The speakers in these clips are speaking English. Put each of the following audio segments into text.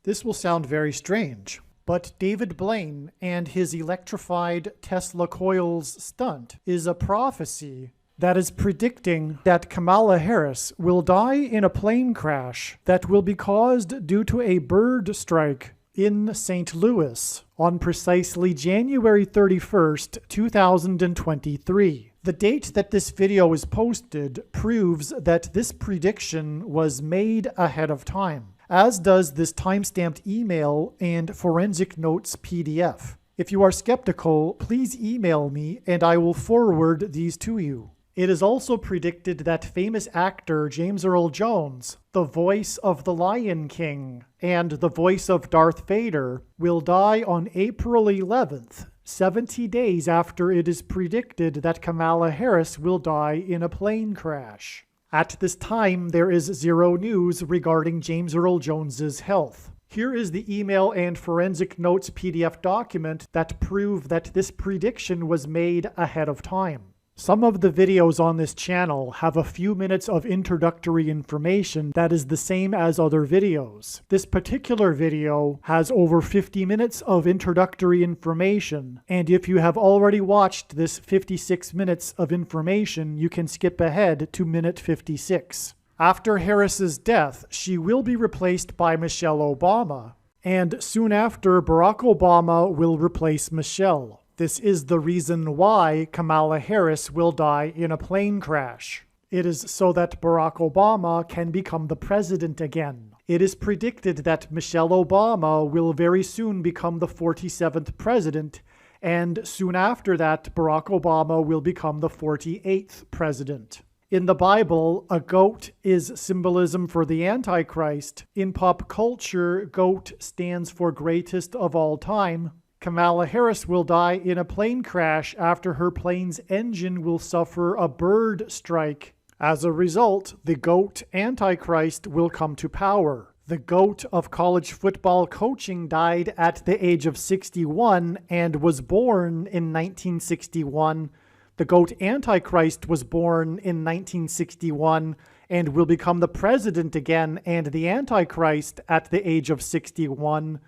This will sound very strange, but David Blaine and his electrified Tesla coils stunt is a prophecy that is predicting that Kamala Harris will die in a plane crash that will be caused due to a bird strike in St. Louis on precisely January 31st, 2023. The date that this video is posted proves that this prediction was made ahead of time, as does this timestamped email and forensic notes PDF. If you are skeptical, please email me and I will forward these to you. It is also predicted that famous actor James Earl Jones, the voice of the Lion King and the voice of Darth Vader, will die on April 11th, 70 days after it is predicted that Kamala Harris will die in a plane crash. At this time, there is zero news regarding James Earl Jones's health. Here is the email and forensic notes PDF document that prove that this prediction was made ahead of time. Some of the videos on this channel have a few minutes of introductory information that is the same as other videos. This particular video has over 50 minutes of introductory information, and if you have already watched this 56 minutes of information, you can skip ahead to minute 56. After Harris's death, she will be replaced by Michelle Obama, and soon after, Barack Obama will replace Michelle. This is the reason why Kamala Harris will die in a plane crash. It is so that Barack Obama can become the president again. It is predicted that Michelle Obama will very soon become the 47th president, and soon after that, Barack Obama will become the 48th president. In the Bible, a goat is symbolism for the Antichrist. In pop culture, goat stands for greatest of all time. Kamala Harris will die in a plane crash after her plane's engine will suffer a bird strike. As a result, the GOAT Antichrist will come to power. The GOAT of college football coaching died at the age of 61 and was born in 1961. The GOAT Antichrist was born in 1961 and will become the president again and the Antichrist at the age of 61.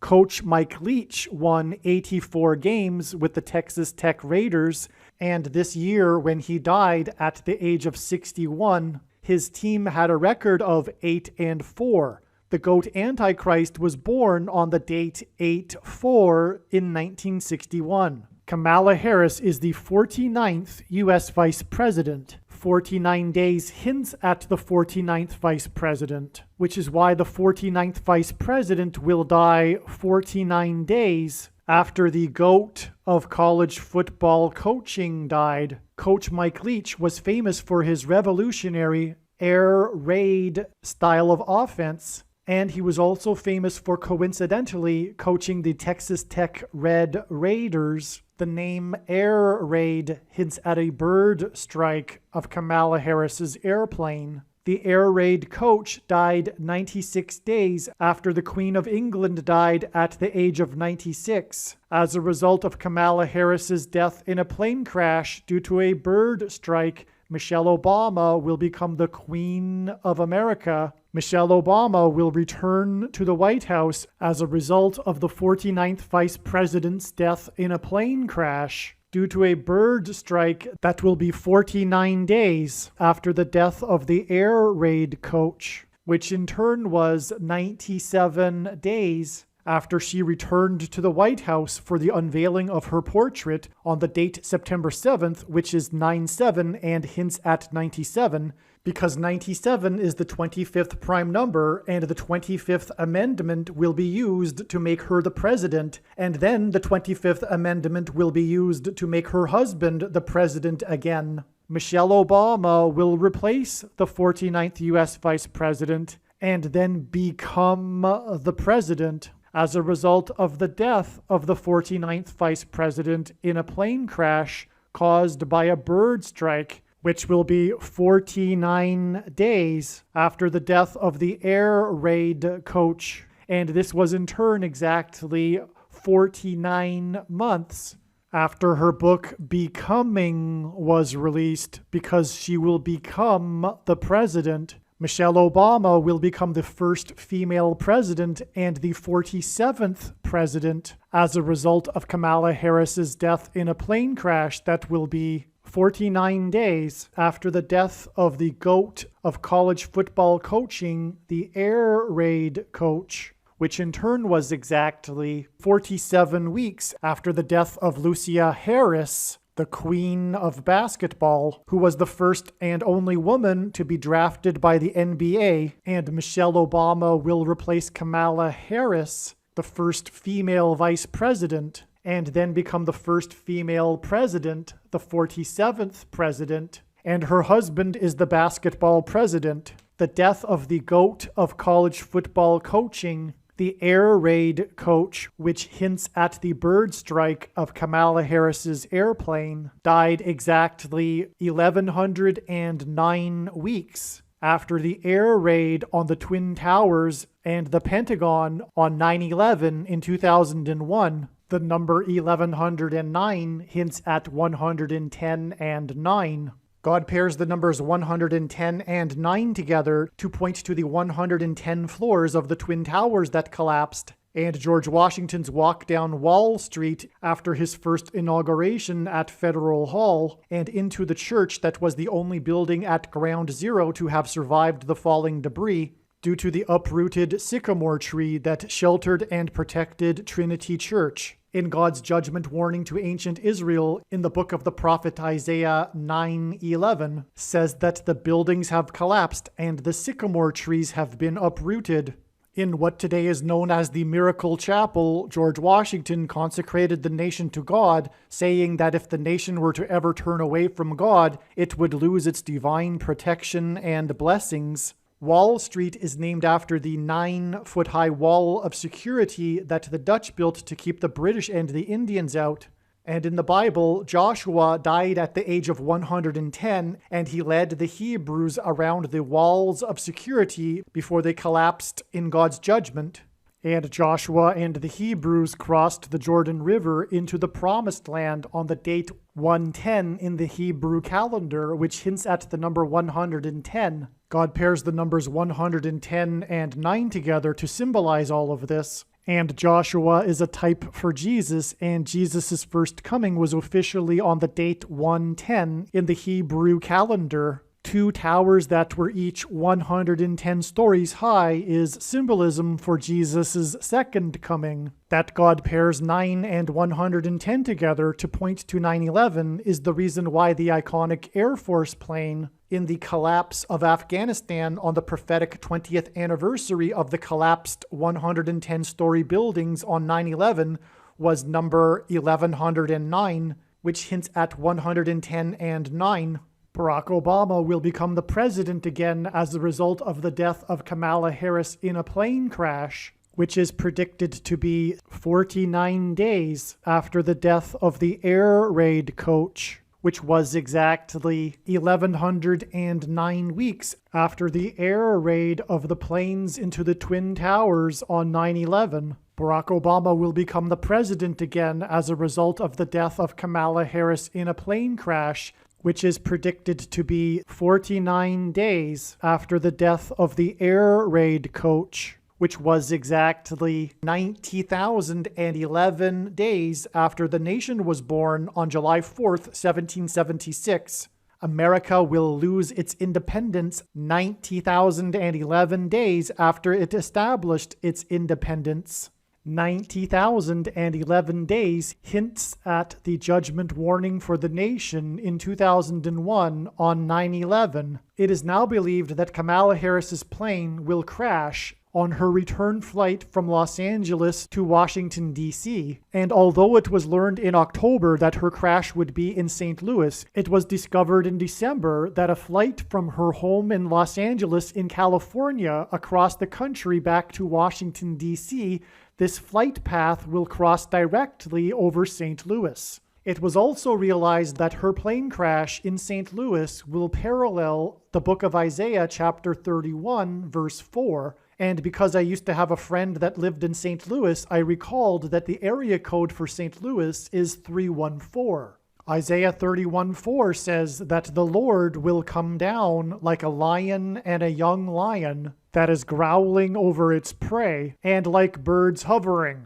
Coach Mike Leach won 84 games with the Texas Tech Raiders, and this year, when he died at the age of 61, his team had a record of 8-4. The GOAT Antichrist was born on the date 8-4 in 1961. Kamala Harris is the 49th U.S. Vice President. 49 days hints at the 49th Vice President, which is why the 49th Vice President will die 49 days after the GOAT of college football coaching died. Coach Mike Leach was famous for his revolutionary air raid style of offense, and he was also famous for coincidentally coaching the Texas Tech Red Raiders. The name Air Raid hints at a bird strike of Kamala Harris's airplane. The Air Raid coach died 96 days after the Queen of England died at the age of 96. As a result of Kamala Harris's death in a plane crash due to a bird strike, Michelle Obama will become the Queen of America. Michelle Obama will return to the White House as a result of the 49th Vice President's death in a plane crash due to a bird strike that will be 49 days after the death of the Air Raid coach, which in turn was 97 days after she returned to the White House for the unveiling of her portrait on the date September 7th, which is 9/7 and hints at 97, because 97 is the 25th prime number, and the 25th Amendment will be used to make her the president, and then the 25th Amendment will be used to make her husband the president again. Michelle Obama will replace the 49th U.S. Vice President and then become the president as a result of the death of the 49th Vice President in a plane crash caused by a bird strike, which will be 49 days after the death of the Air Raid coach. And this was in turn exactly 49 months after her book Becoming was released, because she will become the president Michelle Obama will become the first female president and the 47th president as a result of Kamala Harris's death in a plane crash that will be 49 days after the death of the GOAT of college football coaching, the air raid coach, which in turn was exactly 47 weeks after the death of Lucia Harris, the queen of basketball, who was the first and only woman to be drafted by the NBA, and Michelle Obama will replace Kamala Harris, the first female vice president, and then become the first female president, the 47th president, and her husband is the basketball president. The death of the GOAT of college football coaching, the air raid coach, which hints at the bird strike of Kamala Harris's airplane, died exactly 1,109 weeks after the air raid on the Twin Towers and the Pentagon on 9/11 in 2001. The number 1109 hints at 110 and 9. God pairs the numbers 110 and 9 together to point to the 110 floors of the Twin Towers that collapsed, and George Washington's walk down Wall Street after his first inauguration at Federal Hall, and into the church that was the only building at Ground Zero to have survived the falling debris, due to the uprooted sycamore tree that sheltered and protected Trinity Church. In God's judgment warning to ancient Israel in the book of the prophet Isaiah 9:11 says that the buildings have collapsed and the sycamore trees have been uprooted. In what today is known as the Miracle Chapel, George Washington consecrated the nation to God, saying that if the nation were to ever turn away from God, it would lose its divine protection and blessings. Wall Street is named after the 9-foot-high wall of security that the Dutch built to keep the British and the Indians out. And in the Bible, Joshua died at the age of 110, and he led the Hebrews around the walls of security before they collapsed in God's judgment. And Joshua and the Hebrews crossed the Jordan River into the Promised Land on the date 110 in the Hebrew calendar, which hints at the number 110. God pairs the numbers 110 and 9 together to symbolize all of this. And Joshua is a type for Jesus, and Jesus' first coming was officially on the date 110 in the Hebrew calendar. 2 towers that were each 110 stories high is symbolism for Jesus' second coming. That God pairs 9 and 110 together to point to 9/11 is the reason why the iconic Air Force plane in the collapse of Afghanistan on the prophetic 20th anniversary of the collapsed 110-story buildings on 9/11 was number 1109, which hints at 110 and 9. Barack Obama will become the president again as a result of the death of Kamala Harris in a plane crash, which is predicted to be 49 days after the death of the air raid coach, which was exactly 1,109 weeks after the air raid of the planes into the Twin Towers on 9/11. Barack Obama will become the president again as a result of the death of Kamala Harris in a plane crash, which is predicted to be 49 days after the death of the air raid coach, which was exactly 90,011 days after the nation was born on July 4th, 1776. America will lose its independence 90,011 days after it established its independence. 90,011 days hints at the judgment warning for the nation in 2001 on 9/11. It is now believed that Kamala Harris's plane will crash on her return flight from Los Angeles to Washington, D.C., and although it was learned in October that her crash would be in St. Louis, it was discovered in December that a flight from her home in Los Angeles in California across the country back to Washington, D.C., this flight path will cross directly over St. Louis. It was also realized that her plane crash in St. Louis will parallel the book of Isaiah chapter 31, verse 4, and because I used to have a friend that lived in St. Louis, I recalled that the area code for St. Louis is 314. Isaiah 31:4 says that the Lord will come down like a lion and a young lion that is growling over its prey, and like birds hovering.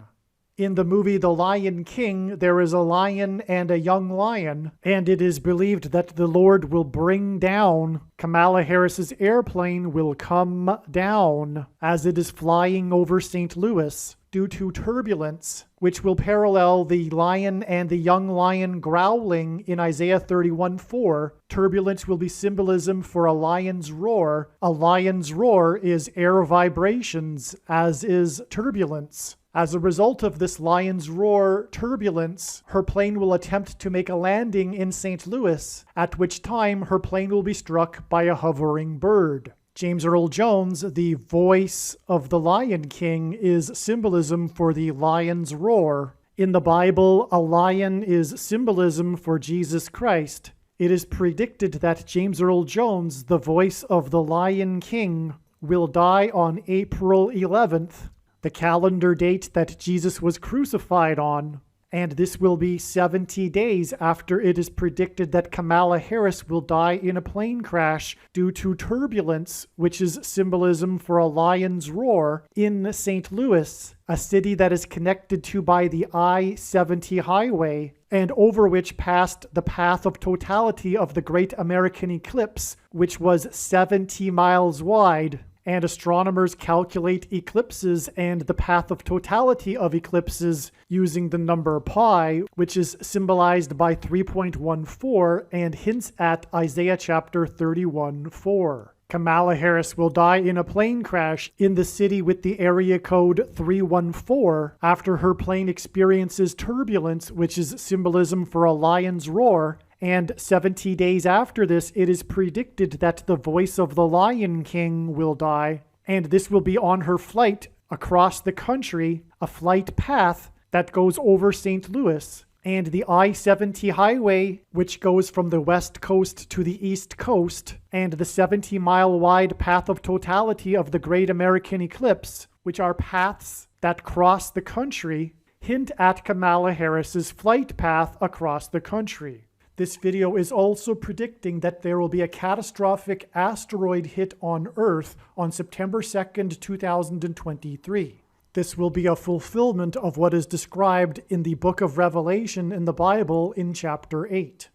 In the movie The Lion King, there is a lion and a young lion, and it is believed that the Lord will bring down, Kamala Harris's airplane will come down as it is flying over St. Louis due to turbulence, which will parallel the lion and the young lion growling in Isaiah 31:4. Turbulence will be symbolism for a lion's roar. A lion's roar is air vibrations, as is turbulence. As a result of this lion's roar turbulence, her plane will attempt to make a landing in St. Louis, at which time her plane will be struck by a hovering bird. James Earl Jones, the voice of the Lion King, is symbolism for the lion's roar. In the Bible, a lion is symbolism for Jesus Christ. It is predicted that James Earl Jones, the voice of the Lion King, will die on April 11th, the calendar date that Jesus was crucified on, and this will be 70 days after it is predicted that Kamala Harris will die in a plane crash due to turbulence, which is symbolism for a lion's roar, in St. Louis, a city that is connected to by the I-70 highway, and over which passed the path of totality of the Great American Eclipse, which was 70 miles wide. And astronomers calculate eclipses and the path of totality of eclipses using the number pi, which is symbolized by 3.14 and hints at Isaiah chapter 31:4. Kamala Harris will die in a plane crash in the city with the area code 314 after her plane experiences turbulence, which is symbolism for a lion's roar. And 70 days after this, it is predicted that the voice of the Lion King will die, and this will be on her flight across the country, a flight path that goes over St. Louis, and the I-70 highway, which goes from the west coast to the east coast, and the 70-mile-wide path of totality of the Great American Eclipse, which are paths that cross the country, hint at Kamala Harris's flight path across the country. This video is also predicting that there will be a catastrophic asteroid hit on Earth on September 2nd, 2023. This will be a fulfillment of what is described in the book of Revelation in the Bible in chapter 8.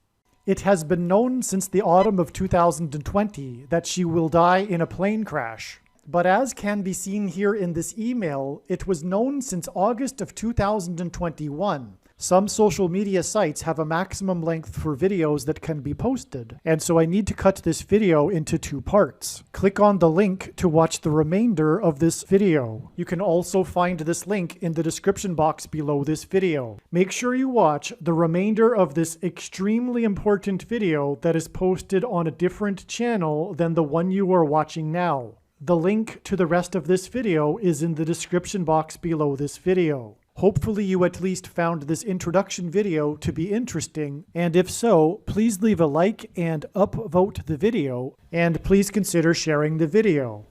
It has been known since the autumn of 2020 that she will die in a plane crash. But as can be seen here in this email, it was known since August of 2021. Some social media sites have a maximum length for videos that can be posted, and so I need to cut this video into 2 parts. Click on the link to watch the remainder of this video. You can also find this link in the description box below this video. Make sure you watch the remainder of this extremely important video that is posted on a different channel than the one you are watching now. The link to the rest of this video is in the description box below this video. Hopefully you at least found this introduction video to be interesting, and if so, please leave a like and upvote the video, and please consider sharing the video.